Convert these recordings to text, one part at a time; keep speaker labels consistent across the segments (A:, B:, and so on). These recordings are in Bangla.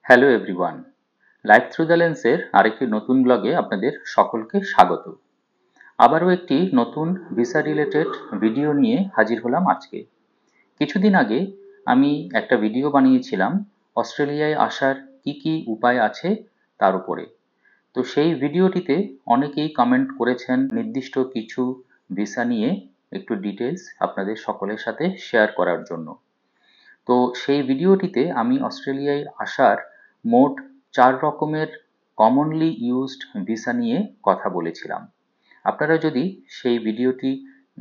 A: Hello everyone, life through the লেন্সের আরেকটি নতুন ব্লগে আপনাদের সকলকে স্বাগত। আবারও একটি নতুন ভিসা রিলেটেড ভিডিও নিয়ে হাজির হলাম আজকে। কিছুদিন আগে আমি একটা ভিডিও বানিয়েছিলাম অস্ট্রেলিয়ায় আসার কি কি উপায় আছে তার উপরে। তো সেই ভিডিওটিতে অনেকেই কমেন্ট করেছেন নির্দিষ্ট কিছু ভিসা নিয়ে একটু ডিটেলস আপনাদের সকলের সাথে শেয়ার করার জন্য। তো সেই ভিডিওটিতে আমি অস্ট্রেলিয়ায় আসার মোট 4 রকমের কমনলি ইউজড ভিসা নিয়ে কথা বলেছিলাম। আপনারা যদি সেই ভিডিওটি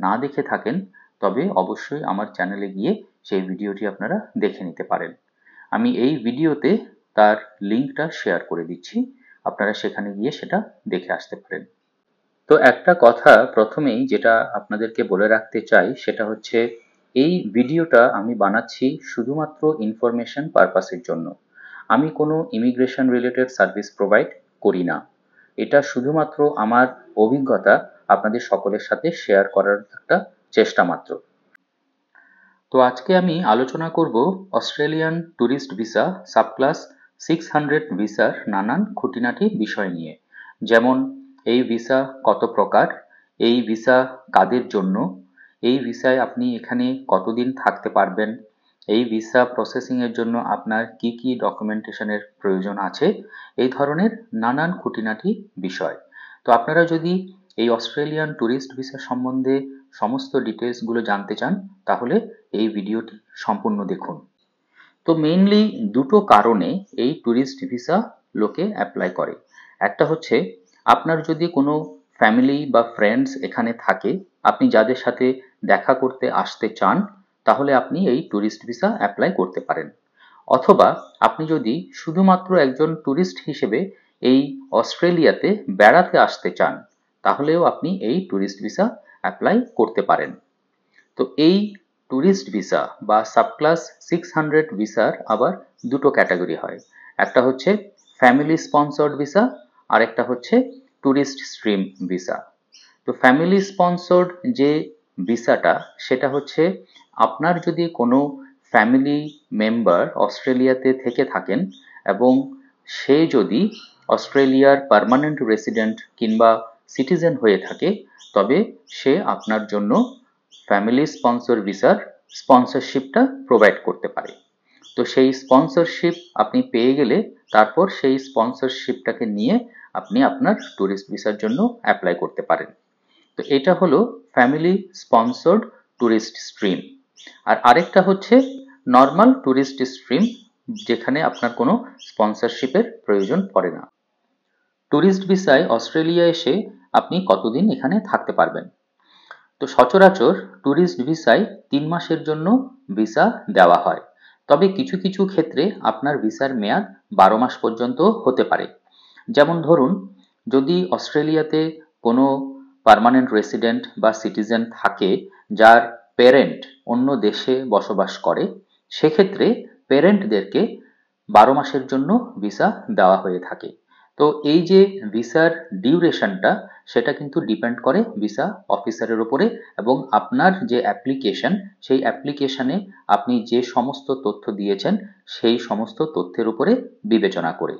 A: না দেখে থাকেন তবে অবশ্যই আমার চ্যানেলে গিয়ে সেই ভিডিওটি আপনারা দেখে নিতে পারেন। আমি এই ভিডিওতে তার লিঙ্কটা শেয়ার করে দিচ্ছি, আপনারা সেখানে গিয়ে সেটা দেখে আসতে পারেন। তো একটা কথা প্রথমেই যেটা আপনাদেরকে বলে রাখতে চাই সেটা হচ্ছে এই ভিডিওটা আমি বানাচ্ছি শুধুমাত্র ইনফরমেশন পারপাসের জন্য। আমি কোনো ইমিগ্রেশন রিলেটেড সার্ভিস প্রোভাইড করি না। এটা শুধুমাত্র আমার অভিজ্ঞতা আপনাদের সকলের সাথে শেয়ার করার একটা চেষ্টা মাত্র। তো আজকে আমি আলোচনা করব অস্ট্রেলিয়ান ট্যুরিস্ট ভিসা সাবক্লাস 600 ভিসার নানান খুঁটিনাটি বিষয় নিয়ে, যেমন এই ভিসা কত প্রকার, এই ভিসা কাদের জন্য, এই ভিসায় আপনি এখানে কতদিন থাকতে পারবেন, এই ভিসা প্রসেসিংয়ের জন্য আপনার কি কি ডকুমেন্টেশনের প্রয়োজন আছে, এই ধরনের নানান খুঁটিনাটি বিষয়। তো আপনারা যদি এই অস্ট্রেলিয়ান ট্যুরিস্ট ভিসা সম্বন্ধে সমস্ত ডিটেলসগুলো জানতে চান তাহলে এই ভিডিওটি সম্পূর্ণ দেখুন। তো মেইনলি দুটো কারণে এই ট্যুরিস্ট ভিসা লোকে অ্যাপ্লাই করে। একটা হচ্ছে আপনার যদি কোনো ফ্যামিলি বা ফ্রেন্ডস এখানে থাকে, আপনি যাদের সাথে দেখা করতে আসতে চান তাহলে আপনি এই ট্যুরিস্ট ভিসা অ্যাপ্লাই করতে পারেন। অথবা আপনি যদি শুধুমাত্র একজন ট্যুরিস্ট হিসেবে এই অস্ট্রেলিয়াতে বেড়াতে আসতে চান তাহলেও আপনি এই ট্যুরিস্ট ভিসা অ্যাপ্লাই করতে পারেন। তো এই ট্যুরিস্ট ভিসা বা সাবক্লাস 600 ভিসার আবার দুটো ক্যাটাগরি হয়। একটা হচ্ছে ফ্যামিলি স্পন্সর্ড ভিসা আর একটা হচ্ছে ট্যুরিস্ট স্ট্রিম ভিসা। তো ফ্যামিলি স্পন্সর্ড যে ভিসাটা সেটা হচ্ছে আপনার যদি কোনো ফ্যামিলি মেম্বার অস্ট্রেলিয়াতে থেকে থাকেন এবং সে যদি অস্ট্রেলিয়ার পার্মানেন্ট রেসিডেন্ট কিংবা সিটিজেন হয়ে থাকে তবে সে আপনার জন্য ফ্যামিলি স্পন্সর ভিসার স্পন্সরশিপটা প্রোভাইড করতে পারে। তো সেই স্পন্সরশিপ আপনি পেয়ে গেলে তারপর সেই স্পন্সরশিপটাকে নিয়ে আপনি আপনার ট্যুরিস্ট ভিসার জন্য অ্যাপ্লাই করতে পারেন। তো এটা হলো ফ্যামিলি স্পন্সর্ড ট্যুরিস্ট স্ট্রিম। আর আরেকটা হচ্ছে নর্মাল ট্যুরিস্ট স্ট্রিম, যেখানে আপনার কোনো স্পন্সরশিপের প্রয়োজন পড়ে না। ট্যুরিস্ট ভিসায় অস্ট্রেলিয়া এসে আপনি কতদিন এখানে থাকতে পারবেন? তো সচরাচর ট্যুরিস্ট ভিসায় 3 মাসের জন্য ভিসা দেওয়া হয়, তবে কিছু কিছু ক্ষেত্রে আপনার ভিসার মেয়াদ 12 মাস পর্যন্ত হতে পারে। যেমন ধরুন, যদি অস্ট্রেলিয়াতে কোনো পার্মানেন্ট রেসিডেন্ট বা সিটিজেন থাকে যার প্যারেন্ট অন্য দেশে বসবাস করে, সেক্ষেত্রে প্যারেন্টদেরকে 12 মাসের জন্য ভিসা দেওয়া হয়ে থাকে। তো এই যে ভিসার ডিউরেশনটা সেটা কিন্তু ডিপেন্ড করে ভিসা অফিসারের উপরে এবং আপনার যে অ্যাপ্লিকেশন সেই অ্যাপ্লিকেশনে আপনি যে সমস্ত তথ্য দিয়েছেন সেই সমস্ত তথ্যের উপরে বিবেচনা করে।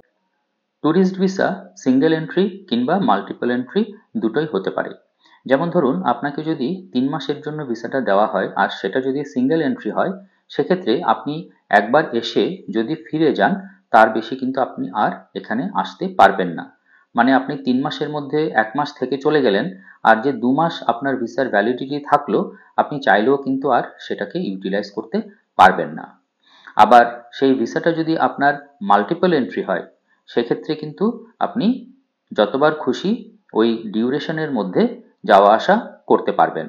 A: ট্যুরিস্ট ভিসা সিঙ্গেল এন্ট্রি কিংবা মাল্টিপল এন্ট্রি দুটোই হতে পারে। যেমন ধরুন, আপনাকে যদি 3 মাসের জন্য ভিসাটা দেওয়া হয় আর সেটা যদি সিঙ্গেল এন্ট্রি হয়, সেক্ষেত্রে আপনি একবার এসে যদি ফিরে যান তার বেশি কিন্তু আপনি আর এখানে আসতে পারবেন না। মানে আপনি 3 মাসের মধ্যে 1 মাস থেকে চলে গেলেন, আর যে 2 মাস আপনার ভিসার ভ্যালিডিটি থাকলো আপনি চাইলেও কিন্তু আর সেটাকে ইউটিলাইজ করতে পারবেন না। আবার সেই ভিসাটা যদি আপনার মাল্টিপল এন্ট্রি হয় সেক্ষেত্রে কিন্তু আপনি যতবার খুশি ওই ডিউরেশনের মধ্যে যাওয়া আসা করতে পারবেন।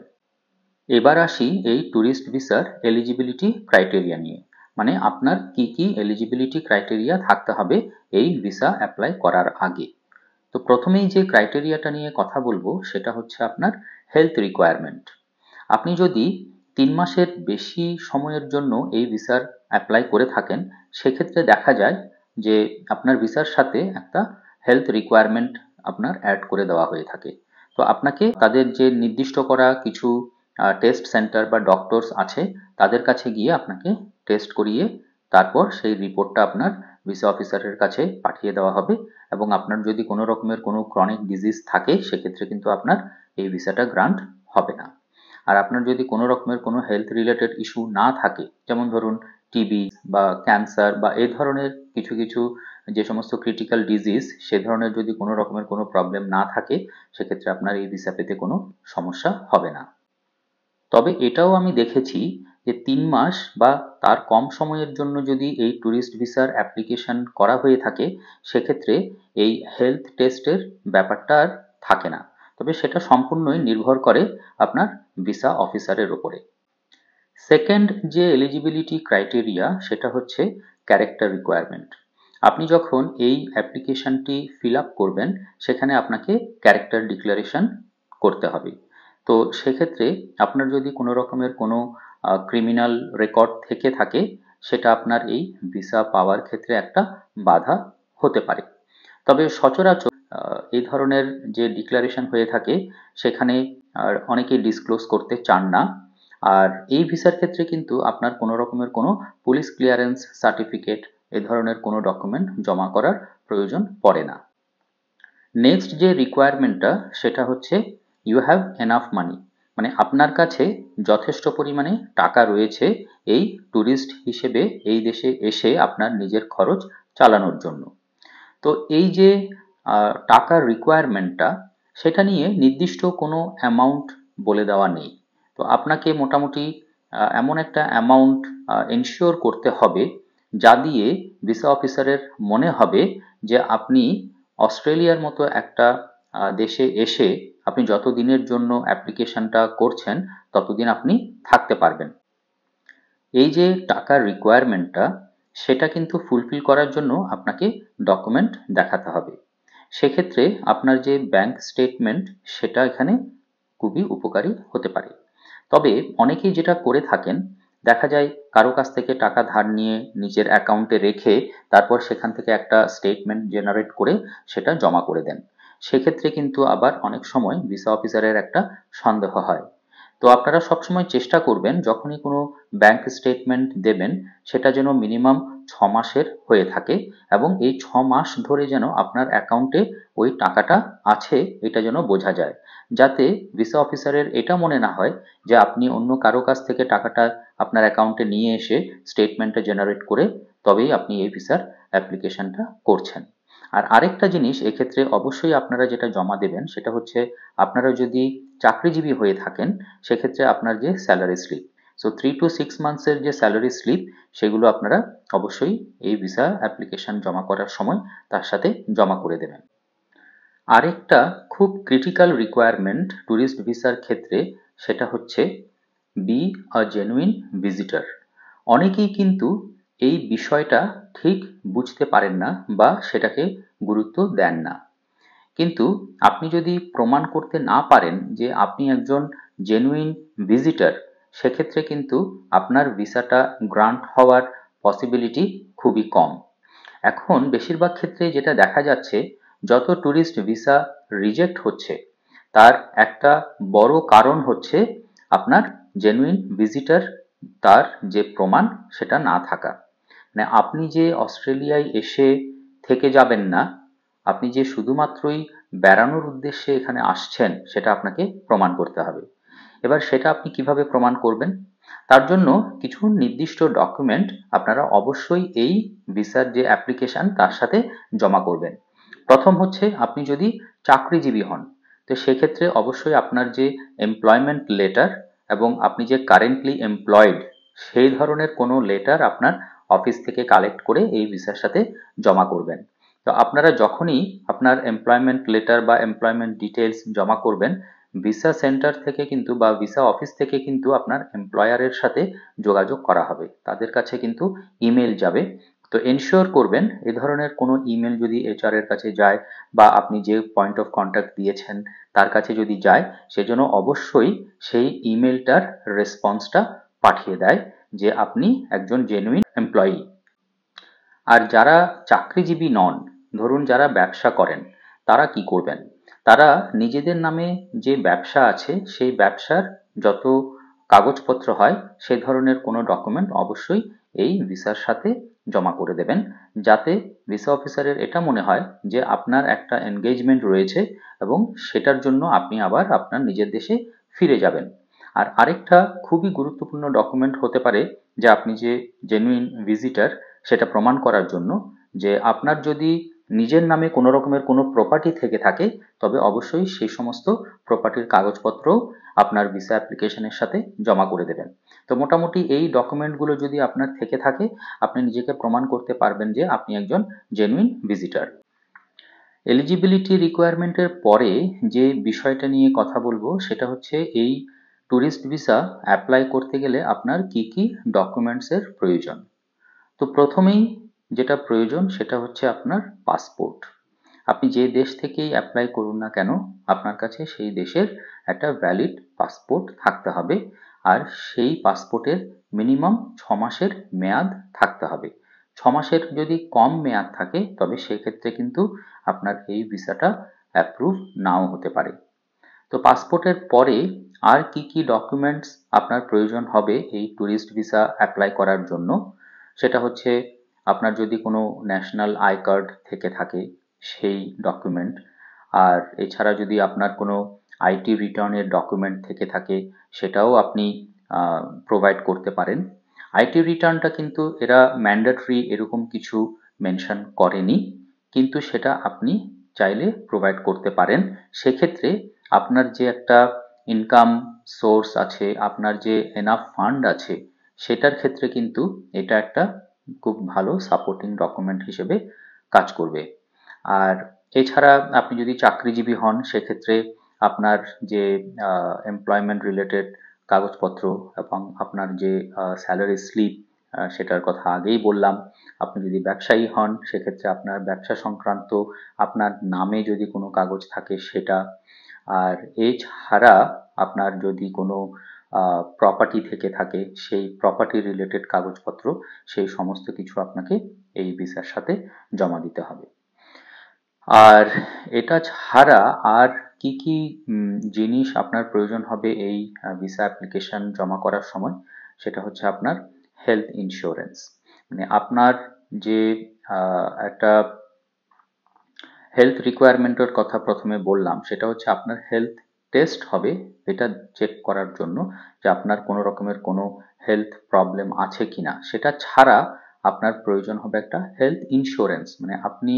A: এবার আসি এই ট্যুরিস্ট ভিসার এলিজিবিলিটি ক্রাইটেরিয়া নিয়ে, মানে আপনার কি কি এলিজিবিলিটি ক্রাইটেরিয়া থাকতে হবে এই ভিসা অ্যাপ্লাই করার আগে। তো প্রথমেই যে ক্রাইটেরিয়াটা নিয়ে কথা বলবো সেটা হচ্ছে আপনার হেলথ রিকোয়ারমেন্ট। আপনি যদি 3 মাসের বেশি সময়ের জন্য এই ভিসার অ্যাপ্লাই করে থাকেন সেক্ষেত্রে দেখা যায় যে আপনার ভিসার সাথে একটা হেলথ রিকোয়ারমেন্ট আপনার অ্যাড করে দেওয়া হয়ে থাকে। তো আপনাকে তাদের যে নির্দিষ্ট করা কিছু টেস্ট সেন্টার বা ডক্টরস আছে তাদের কাছে গিয়ে আপনাকে টেস্ট করিয়ে তারপর সেই রিপোর্টটা আপনার ভিসা অফিসারের কাছে পাঠিয়ে দেওয়া হবে এবং আপনার যদি কোনো রকমের কোনো ক্রনিক ডিজিজ থাকে সেক্ষেত্রে কিন্তু আপনার এই ভিসাটা গ্রান্ট হবে না। আর আপনার যদি কোনো রকমের কোনো হেলথ রিলেটেড ইস্যু না থাকে, যেমন ধরুন টিবি বা ক্যান্সার বা এই ধরনের কিছু কিছু যে সমস্ত ক্রিটিক্যাল ডিজিজ, সে ধরনের যদি কোনো রকমের কোনো প্রবলেম না থাকে সেক্ষেত্রে আপনার এই ভিসা পেতে কোনো সমস্যা হবে না। তবে এটাও আমি দেখেছি যে 3 মাস বা তার কম সময়ের জন্য যদি এই ট্যুরিস্ট ভিসার অ্যাপ্লিকেশন করা হয়ে থাকে সেক্ষেত্রে এই হেলথ টেস্টের ব্যাপারটা আর থাকে না। তবে সেটা সম্পূর্ণই নির্ভর করে আপনার ভিসা অফিসারের ওপরে। সেকেন্ড যে এলিজিবিলিটি ক্রাইটেরিয়া সেটা হচ্ছে ক্যারেক্টার রিকোয়ারমেন্ট। আপনি যখন এই অ্যাপ্লিকেশনটি ফিল আপ করবেন সেখানে আপনাকে ক্যারেক্টার ডিক্লারেশন করতে হবে। তো সেক্ষেত্রে আপনার যদি কোনো রকমের কোনো ক্রিমিনাল রেকর্ড থেকে থাকে সেটা আপনার এই ভিসা পাওয়ার ক্ষেত্রে একটা বাধা হতে পারে। তবে সচরাচর এই ধরনের যে ডিক্লারেশন হয়ে থাকে সেখানে অনেকেই ডিসক্লোজ করতে চান না। আর এই ভিসার ক্ষেত্রে কিন্তু আপনার কোনো রকমের কোনো পুলিশ ক্লিয়ারেন্স সার্টিফিকেট এ ধরনের কোনো ডকুমেন্ট জমা করার প্রয়োজন পড়ে না। নেক্সট যে রিকোয়ারমেন্টটা সেটা হচ্ছে ইউ হ্যাভ এনাফ মানি, মানে আপনার কাছে যথেষ্ট পরিমাণে টাকা রয়েছে এই ট্যুরিস্ট হিসেবে এই দেশে এসে আপনার নিজের খরচ চালানোর জন্য। তো এই যে টাকার রিকোয়ারমেন্টটা সেটা নিয়ে নির্দিষ্ট কোনো অ্যামাউন্ট বলে দেওয়া নেই। তো আপনাকে মোটামুটি এমন একটা অ্যামাউন্ট এনশিওর করতে হবে যা দিয়ে ভিসা অফিসারের মনে হবে যে আপনি অস্ট্রেলিয়ার মতো একটা দেশে এসে আপনি যত দিনের জন্য অ্যাপ্লিকেশনটা করছেন ততদিন আপনি থাকতে পারবেন। এই যে টাকার রিকোয়ারমেন্টটা সেটা কিন্তু ফুলফিল করার জন্য আপনাকে ডকুমেন্ট দেখাতে হবে। সেক্ষেত্রে আপনার যে ব্যাংক স্টেটমেন্ট সেটা এখানে খুবই উপকারী হতে পারে। তবে অনেকেই যেটা করে থাকেন, দেখা যায় কারো কাছ থেকে টাকা ধার নিয়ে নিজের অ্যাকাউন্টে রেখে তারপর সেখান থেকে একটা স্টেটমেন্ট জেনারেট করে সেটা জমা করে দেন। সেক্ষেত্রে কিন্তু আবার অনেক সময় ভিসা অফিসারের একটা সন্দেহ হয়। তো আপনারা সবসময় চেষ্টা করবেন যখনই কোনো ব্যাংক স্টেটমেন্ট দেবেন সেটা যেন মিনিমাম 6 মাসের হয়ে থাকে এবং এই 6 মাস ধরে যেন আপনার অ্যাকাউন্টে ওই টাকাটা আছে এটা যেন বোঝা যায়, যাতে ভিসা অফিসারের এটা মনে না হয় যে আপনি অন্য কারো কাছ থেকে টাকাটা আপনার অ্যাকাউন্টে নিয়ে এসে স্টেটমেন্টটা জেনারেট করে তবেই আপনি এই ভিসার অ্যাপ্লিকেশনটা করছেন। আর আরেকটা জিনিস এক্ষেত্রে অবশ্যই আপনারা যেটা জমা দেবেন সেটা হচ্ছে আপনারা যদি চাকরিজীবী হয়ে থাকেন সেক্ষেত্রে আপনার যে স্যালারি স্লিপ, সো 3 to 6 মান্থসের যে স্যালারি স্লিপ সেগুলো আপনারা অবশ্যই এই ভিসা অ্যাপ্লিকেশন জমা করার সময় তার সাথে জমা করে দেবেন। আরেকটা খুব ক্রিটিক্যাল রিকোয়ারমেন্ট ট্যুরিস্ট ভিসার ক্ষেত্রে সেটা হচ্ছে বি আ জেনুইন ভিজিটর। অনেকেই কিন্তু এই বিষয়টা ঠিক বুঝতে পারেন না বা সেটাকে গুরুত্ব দেন না। কিন্তু আপনি যদি প্রমাণ করতে না পারেন যে আপনি একজন জেনুইন ভিজিটর সেক্ষেত্রে কিন্তু আপনার ভিসাটা গ্রান্ট হওয়ার পসিবিলিটি খুবই কম। এখন বেশিরভাগ ক্ষেত্রে যেটা দেখা যাচ্ছে যত ট্যুরিস্ট ভিসা রিজেক্ট হচ্ছে তার একটা বড় কারণ হচ্ছে আপনার জেনুইন ভিজিটর তার যে প্রমাণ সেটা না থাকা। মানে আপনি যে অস্ট্রেলিয়ায় এসে থেকে যাবেন না, আপনি যে শুধুমাত্রই বেড়ানোর উদ্দেশ্যে এখানে আসছেন সেটা আপনাকে প্রমাণ করতে হবে। এবার সেটা আপনি কিভাবে প্রমাণ করবেন? তার জন্য কিছু নির্দিষ্ট ডকুমেন্ট আপনারা অবশ্যই এই ভিসার যে অ্যাপ্লিকেশন তার সাথে জমা করবেন। প্রথম হচ্ছে আপনি যদি চাকরিজীবী হন তো সেক্ষেত্রে অবশ্যই আপনার যে এমপ্লয়মেন্ট লেটার এবং আপনি যে কারেন্টলি এমপ্লয়েড সেই ধরনের কোনো লেটার আপনার অফিস থেকে কালেক্ট করে এই ভিসার সাথে জমা করবেন। তো আপনারা যখনই আপনার এমপ্লয়মেন্ট লেটার বা এমপ্লয়মেন্ট ডিটেলস জমা করবেন ভিসা সেন্টার থেকে কিন্তু বা ভিসা অফিস থেকে কিন্তু আপনার এমপ্লয়ারের সাথে যোগাযোগ করা হবে, তাদের কাছে কিন্তু ইমেল যাবে। তো এনশিওর করবেন এ ধরনের কোনো ইমেল যদি এইচআর এর কাছে যায় বা আপনি যে পয়েন্ট অফ কন্ট্যাক্ট দিয়েছেন তার কাছে যদি যায় সেজন্য অবশ্যই সেই ইমেলটার রেসপন্সটা পাঠিয়ে দেয় যে আপনি একজন জেনুইন এমপ্লয়ি। আর যারা চাকরিজীবী নন, ধরুন যারা ব্যবসা করেন, তারা কি করবেন? তারা নিজেদের নামে যে ব্যবসা আছে সেই ব্যবসার যত কাগজপত্র হয় সেই ধরনের কোনো ডকুমেন্ট অবশ্যই এই ভিসার সাথে জমা করে দেবেন, যাতে ভিসা অফিসারের এটা মনে হয় যে আপনার একটা এনগেজমেন্ট রয়েছে এবং সেটার জন্য আপনি আবার আপনার নিজের দেশে ফিরে যাবেন। আর আরেকটা খুবই গুরুত্বপূর্ণ ডকুমেন্ট হতে পারে যে আপনি যে জেনুইন ভিজিটার সেটা প্রমাণ করার জন্য, যে আপনার যদি নিজের নামে কোনো রকমের কোনো প্রপার্টি থেকে থাকে তবে অবশ্যই সেই সমস্ত প্রপার্টির কাগজপত্র আপনার ভিসা অ্যাপ্লিকেশনের সাথে জমা করে দেবেন। তো মোটামুটি এই ডকুমেন্টগুলো যদি আপনার থেকে থাকে, আপনি নিজেকে প্রমাণ করতে পারবেন যে আপনি একজন জেনুইন ভিজিটার। এলিজিবিলিটি রিকোয়ারমেন্টের পরে যে বিষয়টা নিয়ে কথা বলবো সেটা হচ্ছে এই ট্যুরিস্ট ভিসা অ্যাপ্লাই করতে গেলে আপনার কি কি ডকুমেন্টসের প্রয়োজন। তো প্রথমেই যেটা প্রয়োজন সেটা হচ্ছে আপনার পাসপোর্ট। আপনি যে দেশ থেকেই অ্যাপ্লাই করুন না কেন, আপনার কাছে সেই দেশের একটা ভ্যালিড পাসপোর্ট থাকতে হবে, আর সেই পাসপোর্টের মিনিমাম 6 মাসের মেয়াদ থাকতে হবে। 6 মাসের যদি কম মেয়াদ থাকে তবে সেক্ষেত্রে কিন্তু আপনার এই ভিসাটা অ্যাপ্রুভ নাও হতে পারে। তো পাসপোর্টের পরে আর কি কি ডকুমেন্টস আপনার প্রয়োজন হবে এই ট্যুরিস্ট ভিসা অ্যাপ্লাই করার জন্য, সেটা হচ্ছে আপনার যদি কোনো ন্যাশনাল আই কার্ড থেকে থাকে সেই ডকুমেন্ট, আর এছাড়া যদি আপনার কোনো আইটি রিটার্নের ডকুমেন্ট থেকে থাকে সেটাও আপনি প্রোভাইড করতে পারেন। আইটি রিটার্নটা কিন্তু এরা ম্যান্ডেটরি এরকম কিছু মেনশন করেনি, কিন্তু সেটা আপনি চাইলে প্রোভাইড করতে পারেন। সেক্ষেত্রে আপনার যে একটা ইনকাম সোর্স আছে, আপনার যে এনাফ ফান্ড আছে, সেটার ক্ষেত্রে কিন্তু এটা একটা খুব ভালো সাপোর্টিং ডকুমেন্ট হিসেবে কাজ করবে। আর এছাড়া আপনি যদি চাকরিজীবী হন সেক্ষেত্রে আপনার যে এমপ্লয়মেন্ট রিলেটেড কাগজপত্র এবং আপনার যে স্যালারি স্লিপ, সেটার কথা আগেই বললাম। আপনি যদি ব্যবসায়ী হন সেক্ষেত্রে আপনার ব্যবসা সংক্রান্ত আপনার নামে যদি কোনো কাগজ থাকে সেটা, আর এছাড়া আপনার যদি কোনো প্রপার্টি থেকে থাকে সেই প্রপার্টি রিলেটেড কাগজপত্র, সেই সমস্ত কিছু আপনাকে এই ভিসার সাথে জমা দিতে হবে। আর এটা ছাড়া আর কি কি জিনিস আপনার প্রয়োজন হবে এই ভিসা অ্যাপ্লিকেশন জমা করার সময়, সেটা হচ্ছে আপনার হেলথ ইন্স্যুরেন্স। মানে আপনার যে একটা হেলথ রিকোয়ারমেন্টের কথা প্রথমে বললাম, সেটা হচ্ছে আপনার হেলথ টেস্ট হবে এটা চেক করার জন্য যে আপনার কোনো রকমের কোনো হেলথ প্রবলেম আছে কিনা। সেটা ছাড়া আপনার প্রয়োজন হবে একটা হেলথ ইন্স্যুরেন্স, মানে আপনি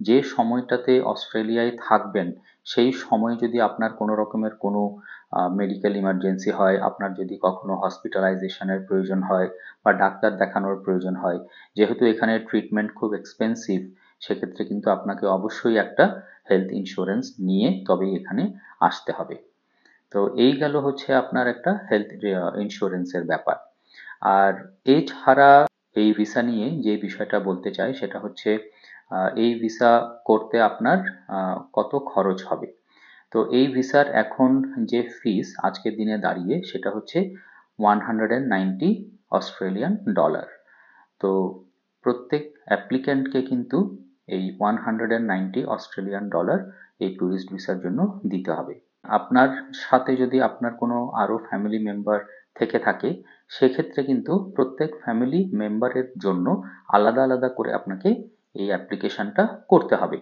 A: যে সময়টাতে অস্ট্রেলিয়ায় থাকবেন সেই সময় যদি আপনার কোনো রকমের কোনো মেডিকেল ইমার্জেন্সি হয়, আপনার যদি কখনো হসপিটালাইজেশনের প্রয়োজন হয় বা ডাক্তার দেখানোর প্রয়োজন হয়, যেহেতু এখানে ট্রিটমেন্ট খুব এক্সপেন্সিভ, সেক্ষেত্রে কিন্তু আপনাকে অবশ্যই একটা হেলথ ইন্স্যুরেন্স নিয়ে তবেই এখানে আসতে হবে। তো এই গেল হচ্ছে আপনার একটা হেলথ ইন্স্যুরেন্সের ব্যাপার। আর এছাড়া এই ভিসা নিয়ে যে বিষয়টা বলতে চাই সেটা হচ্ছে এই ভিসা করতে আপনার কত খরচ হবে। তো এই ভিসার এখন যে ফিস আজকের দিনে দাঁড়িয়ে সেটা হচ্ছে 190 অস্ট্রেলিয়ান ডলার। তো প্রত্যেক অ্যাপ্লিক্যান্টকে কিন্তু এই 190 অস্ট্রেলিয়ান ডলার এই ট্যুরিস্ট ভিসার জন্য দিতে হবে। আপনার সাথে যদি আপনার কোনো আরও ফ্যামিলি মেম্বার থেকে থাকে সেক্ষেত্রে কিন্তু প্রত্যেক ফ্যামিলি মেম্বারের জন্য আলাদা আলাদা করে আপনাকে এই অ্যাপ্লিকেশনটা করতে হবে।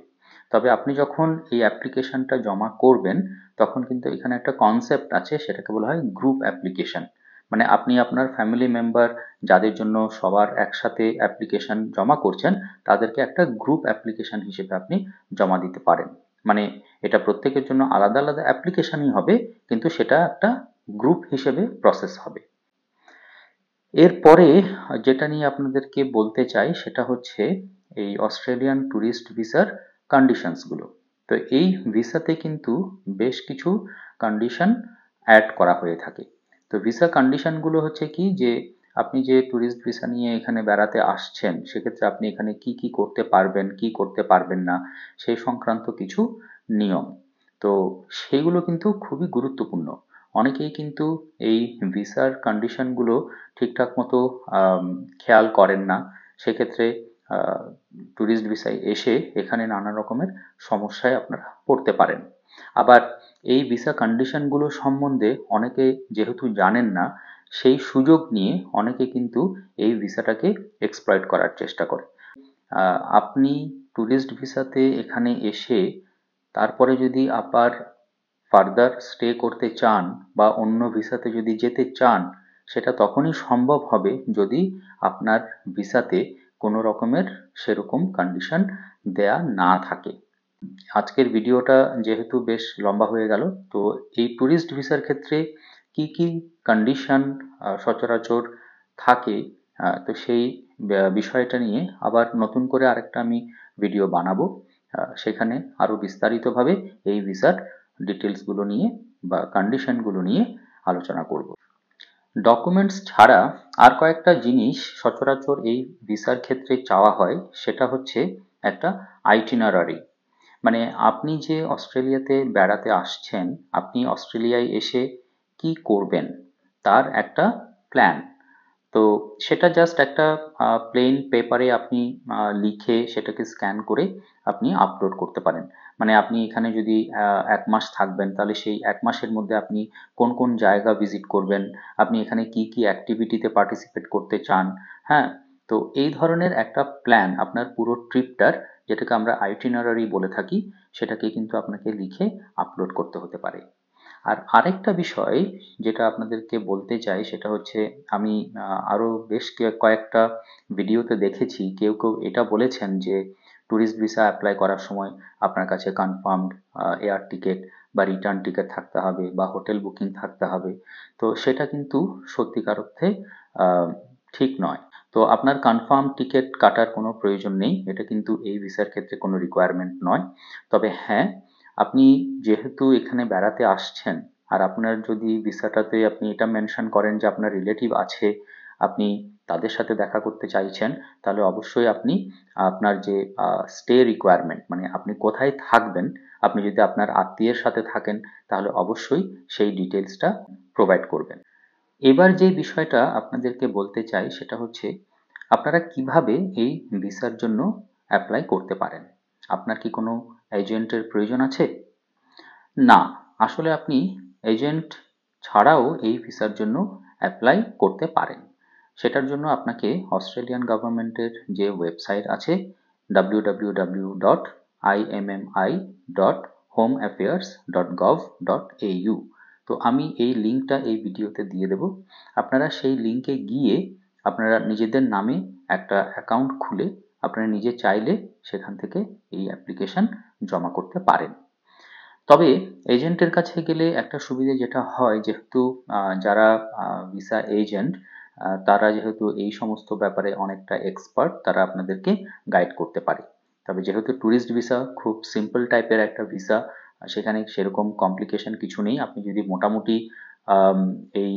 A: তবে আপনি যখন এই অ্যাপ্লিকেশনটা জমা করবেন তখন কিন্তু এখানে একটা কনসেপ্ট আছে, সেটাকে বলা হয় গ্রুপ অ্যাপ্লিকেশন। মানে আপনি আপনার ফ্যামিলি মেম্বার যাদের জন্য সবার একসাথে অ্যাপ্লিকেশন জমা করছেন তাদেরকে একটা গ্রুপ অ্যাপ্লিকেশন হিসেবে আপনি জমা দিতে পারেন। মানে এটা প্রত্যেকের জন্য আলাদা আলাদা অ্যাপ্লিকেশনই হবে, কিন্তু সেটা একটা গ্রুপ হিসেবে প্রসেস হবে। এরপরে যেটা নিয়ে আপনাদেরকে বলতে চাই সেটা হচ্ছে এই অস্ট্রেলিয়ান ট্যুরিস্ট ভিসার কন্ডিশনসগুলো। তো এই ভিসাতে কিন্তু বেশ কিছু কন্ডিশন অ্যাড করা হয়ে থাকে। তো ভিসা কন্ডিশনগুলো হচ্ছে কি, যে আপনি যে ট্যুরিস্ট ভিসা নিয়ে এখানে বেড়াতে আসছেন সেক্ষেত্রে আপনি এখানে কি কি করতে পারবেন কি করতে পারবেন না সেই সংক্রান্ত কিছু নিয়ম। তো সেইগুলো কিন্তু খুবই গুরুত্বপূর্ণ। অনেকেই কিন্তু এই ভিসার কন্ডিশনগুলো ঠিকঠাক মতো খেয়াল করেন না, সেক্ষেত্রে ট্যুরিস্ট ভিসায় এসে এখানে নানা রকমের সমস্যায় আপনারা পড়তে পারেন। আবার এই ভিসা কন্ডিশনগুলো সম্বন্ধে অনেকে যেহেতু জানেন না, সেই সুযোগ নিয়ে অনেকে কিন্তু এই ভিসাটাকে এক্সপ্লয়েট করার চেষ্টা করে। আপনি ট্যুরিস্ট ভিসাতে এখানে এসে তারপরে যদি আবার ফার্দার স্টে করতে চান বা অন্য ভিসাতে যদি যেতে চান, সেটা তখনই সম্ভব হবে যদি আপনার ভিসাতে কোনো রকমের সেরকম কন্ডিশন দেয়া না থাকে। আজকের ভিডিওটা যেহেতু বেশ লম্বা হয়ে গেল, তো এই ট্যুরিস্ট ভিসার ক্ষেত্রে কি কি কন্ডিশন সচরাচর থাকে, তো সেই বিষয়টা নিয়ে আবার নতুন করে আরেকটা আমি ভিডিও বানাবো। সেখানে আরও বিস্তারিতভাবে এই ভিসার ডিটেলসগুলো নিয়ে বা কন্ডিশনগুলো নিয়ে আলোচনা করব। ডকুমেন্টস ছাড়া আর কয়েকটা জিনিস সচরাচর এই ভিসার ক্ষেত্রে চাওয়া হয়, সেটা হচ্ছে একটা আইটিনারারি। মানে আপনি যে অস্ট্রেলিয়াতে বেড়াতে আসছেন, আপনি অস্ট্রেলিয়ায় এসে কি করবেন তার একটা প্ল্যান। তো সেটা জাস্ট একটা প্লেন পেপারে আপনি লিখে সেটাকে স্ক্যান করে আপনি আপলোড করতে পারেন। মানে আপনি এখানে যদি 1 মাস থাকবেন, তাহলে সেই 1 মাসের মধ্যে আপনি কোন কোন জায়গা ভিজিট করবেন, আপনি এখানে কি কি অ্যাক্টিভিটিতে পার্টিসিপেট করতে চান। হ্যাঁ, তো এই ধরনের একটা প্ল্যান আপনার পুরো ট্রিপটার, যেটাকে আমরা আইটিনারারি বলে থাকি, সেটাকে কিন্তু আপনাকে লিখে আপলোড করতে হতে পারে। আর আরেকটা বিষয় যেটা আপনাদেরকে বলতে চাই, সেটা হচ্ছে আমি আরও বেশ কয়েকটা ভিডিওতে দেখেছি কেউ কেউ এটা বলেছেন যে ট্যুরিস্ট ভিসা অ্যাপ্লাই করার সময় আপনার কাছে কনফার্মড এয়ার টিকিট বা রিটার্ন টিকিট থাকতে হবে বা হোটেল বুকিং থাকতে হবে। তো সেটা কিন্তু সত্যিকার অর্থে ঠিক নয়। তো আপনার কনফার্ম টিকিট কাটার কোনো প্রয়োজন নেই, এটা কিন্তু এই ভিসার ক্ষেত্রে কোনো রিকোয়ারমেন্ট নয়। তবে হ্যাঁ, আপনি যেহেতু এখানে বেড়াতে আসছেন, আর আপনার যদি ভিসাটাতে আপনি এটা মেনশন করেন যে আপনার রিলেটিভ আছে, আপনি তাদের সাথে দেখা করতে চাইছেন, তাহলে অবশ্যই আপনি আপনার যে স্টে রিকোয়ারমেন্ট, মানে আপনি কোথায় থাকবেন, আপনি যদি আপনার আত্মীয়ের সাথে থাকেন তাহলে অবশ্যই সেই ডিটেলসটা প্রোভাইড করবেন। এবার যে বিষয়টা আপনাদেরকে বলতে চাই সেটা হচ্ছে আপনারা কিভাবে এই ভিসার জন্য অ্যাপ্লাই করতে পারেন। আপনার কি কোনো এজেন্টের প্রয়োজন আছে? না, আসলে আপনি এজেন্ট ছাড়াও এই ভিসার জন্য অ্যাপ্লাই করতে পারেন। সেটার জন্য আপনাকে অস্ট্রেলিয়ান গভর্নমেন্টের যে ওয়েবসাইট আছে www.immi.homeaffairs.gov.au, তো আমি এই লিঙ্কটা এই ভিডিওতে দিয়ে দেব। আপনারা সেই লিঙ্কে গিয়ে আপনারা নিজেদের নামে একটা অ্যাকাউন্ট খুলে আপনারা নিজে চাইলে সেখান থেকে এই অ্যাপ্লিকেশন জমা করতে পারেন। তবে এজেন্টের কাছে গেলে একটা সুবিধে যেটা হয়, যেহেতু যারা ভিসা এজেন্ট তারা যেহেতু এই সমস্ত ব্যাপারে অনেকটা এক্সপার্ট, তারা আপনাদেরকে গাইড করতে পারে। তবে যেহেতু ট্যুরিস্ট ভিসা খুব সিম্পল টাইপের একটা ভিসা, সেখানে সেরকম কমপ্লিকেশন কিছু নেই। আপনি যদি মোটামুটি এই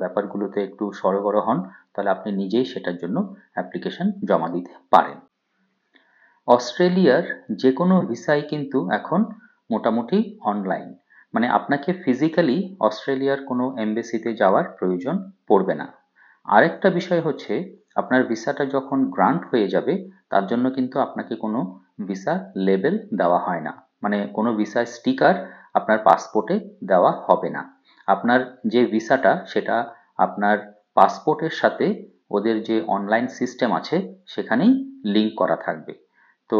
A: ব্যাপারগুলোতে একটু সড়গড় হন, তাহলে আপনি নিজেই সেটার জন্য অ্যাপ্লিকেশন জমা দিতে পারেন। অস্ট্রেলিয়ার যে কোনো ভিসাই কিন্তু এখন মোটামুটি অনলাইন, মানে আপনাকে ফিজিক্যালি অস্ট্রেলিয়ার কোনো এমবেসিতে যাওয়ার প্রয়োজন পড়বে না। আরেকটা বিষয় হচ্ছে আপনার ভিসাটা যখন গ্রান্ট হয়ে যাবে, তার জন্য কিন্তু আপনাকে কোনো ভিসা লেবেল দেওয়া হয় না, মানে কোনো ভিসা স্টিকার আপনার পাসপোর্টে দেওয়া হবে না। আপনার যে ভিসাটা সেটা আপনার পাসপোর্টের সাথে ওদের যে অনলাইন সিস্টেম আছে সেখানেই লিঙ্ক করা থাকবে। তো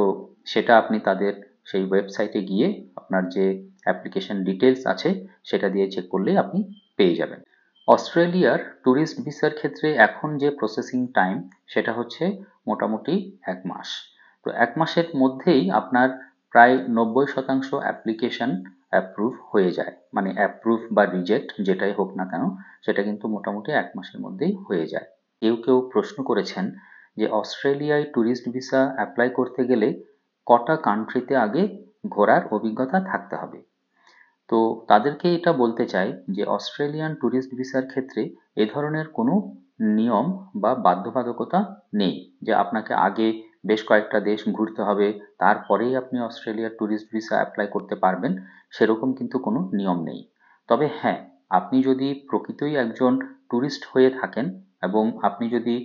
A: সেটা আপনি তাদের সেই ওয়েবসাইটে গিয়ে আপনার যে অ্যাপ্লিকেশন ডিটেলস আছে সেটা দিয়ে চেক করলেই আপনি পেয়ে যাবেন। অস্ট্রেলিয়ার ট্যুরিস্ট ভিসার ক্ষেত্রে এখন যে প্রসেসিং টাইম সেটা হচ্ছে মোটামুটি 1 মাস। তো 1 মাসের মধ্যেই আপনার প্রায় 90% অ্যাপ্লিকেশন অ্যাপ্রুভ হয়ে যায়, মানে অ্যাপ্রুভ বা রিজেক্ট যেটাই হোক না কেন, সেটা কিন্তু মোটামুটি 1 মাসের মধ্যেই হয়ে যায়। কেউ কেউ প্রশ্ন করেছেন যে অস্ট্রেলিয়ায় ট্যুরিস্ট ভিসা অ্যাপ্লাই করতে গেলে কটা কান্ট্রিতে আগে ঘোরার অভিজ্ঞতা থাকতে হবে। তো তাদেরকে এটা বলতে চাই যে অস্ট্রেলিয়ান ট্যুরিস্ট ভিসার ক্ষেত্রে এ ধরনের কোনো নিয়ম বা বাধ্যবাধকতা নেই যে আপনাকে আগে বেশ কয়েকটা দেশ ঘুরতে হবে, তারপরেই আপনি অস্ট্রেলিয়ার ট্যুরিস্ট ভিসা অ্যাপ্লাই করতে পারবেন, সেরকম কিন্তু কোনো নিয়ম নেই। তবে হ্যাঁ, আপনি যদি প্রকৃতই একজন ট্যুরিস্ট হয়ে থাকেন এবং আপনি যদি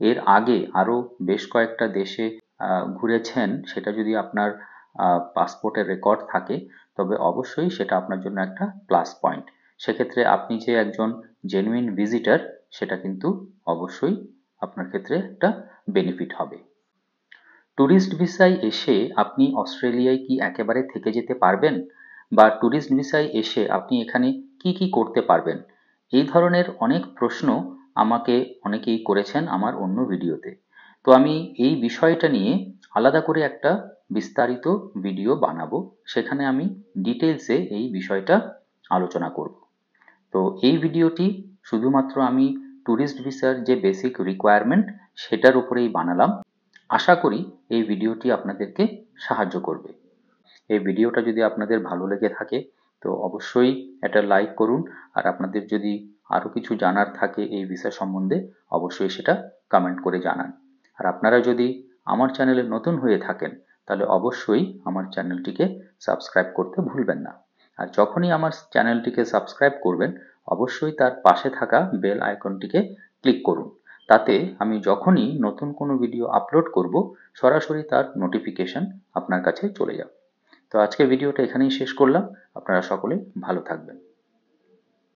A: এর আগে আরও বেশ কয়েকটা দেশে ঘুরেছেন, সেটা যদি আপনার পাসপোর্টের রেকর্ড থাকে, তবে অবশ্যই সেটা আপনার জন্য একটা প্লাস পয়েন্ট। সেক্ষেত্রে আপনি যে একজন জেনুইন ভিজিটার সেটা কিন্তু অবশ্যই আপনার ক্ষেত্রে একটা বেনিফিট হবে। ট্যুরিস্ট ভিসায় এসে আপনি অস্ট্রেলিয়ায় কি একেবারে থেকে যেতে পারবেন, বা ট্যুরিস্ট ভিসায় এসে আপনি এখানে কি কি করতে পারবেন, এই ধরনের অনেক প্রশ্ন আমাকে অনেকেই করেছেন আমার অন্য ভিডিওতে। তো আমি এই বিষয়টা নিয়ে আলাদা করে একটা বিস্তারিত ভিডিও বানাবো, সেখানে আমি ডিটেলসে এই বিষয়টা আলোচনা করব। তো এই ভিডিওটি শুধুমাত্র আমি ট্যুরিস্ট ভিসার যে বেসিক রিকোয়ারমেন্ট সেটার উপরেই বানালাম। আশা করি এই ভিডিওটি আপনাদেরকে সাহায্য করবে। এই ভিডিওটা যদি আপনাদের ভালো লেগে থাকে তো অবশ্যই একটা লাইক করুন, আর আপনাদের যদি আরও কিছু জানার থাকে এই বিষয় সম্বন্ধে অবশ্যই সেটা কমেন্ট করে জানান। আর আপনারা যদি আমার চ্যানেলে নতুন হয়ে থাকেন তাহলে অবশ্যই আমার চ্যানেলটিকে সাবস্ক্রাইব করতে ভুলবেন না। আর যখনই আমার চ্যানেলটিকে সাবস্ক্রাইব করবেন অবশ্যই তার পাশে থাকা বেল আইকনটিকে ক্লিক করুন, তাতে আমি যখনই নতুন কোনো ভিডিও আপলোড করব সরাসরি তার নোটিফিকেশন আপনার কাছে চলে যাবে। তো আজকের ভিডিওটা এখানেই শেষ করলাম। আপনারা সকলে ভালো থাকবেন।